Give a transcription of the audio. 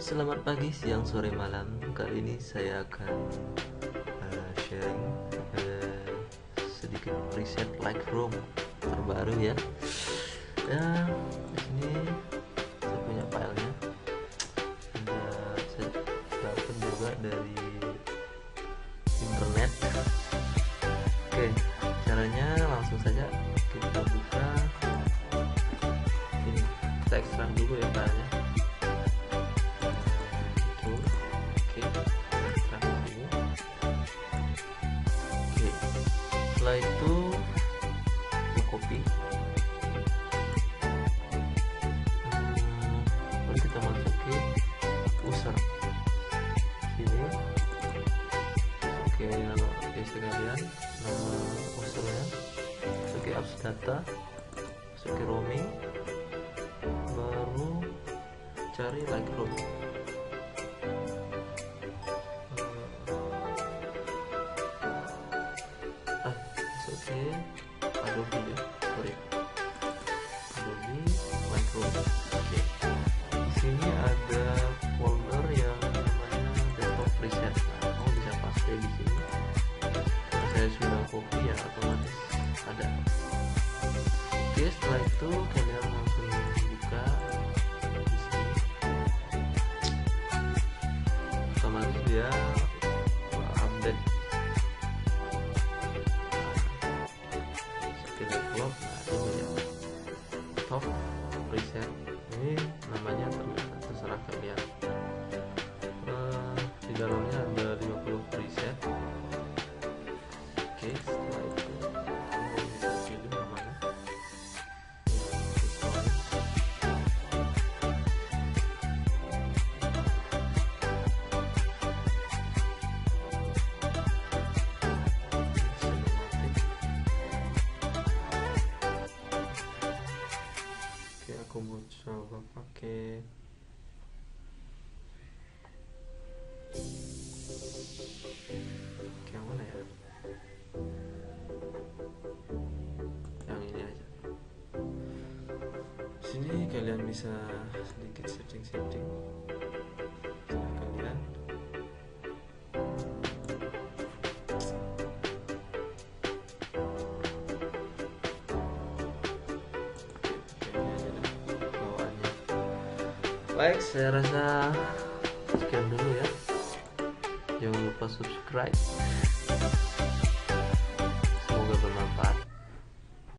Selamat pagi, siang, sore, malam. Kali ini saya akan sharing sedikit preset Lightroom terbaru ya. Ya, di sini saya punya filenya. Saya dapat juga dari internet. Oke, caranya langsung saja kita buka. Ini kita ekstrak dulu ya filenya. Setelah itu copy, lalu kita masukin user sini. Oke, nama sekalian, nama usernya, masukin apps data, masukin roaming, baru cari Lightroom. Adobe ya, sorry, Adobe Lightroom. Oke, di sini ada folder yang namanya Destop preset. Kamu bisa paste di sini. Karena saya sudah copy ya, otomatis ada. Oke, setelah itu kalian langsung buka di sini. Otomatis dia update. Top preset ini namanya terserah kalian. Di dalamnya ada 50 preset. Oke, setelah itu kamu bisa pilih yang mana. Aku mau coba pakai yang mana ya, yang ini aja. Sini kalian bisa sedikit setting kalian. Baik, saya rasa sekian dulu ya. Jangan lupa subscribe.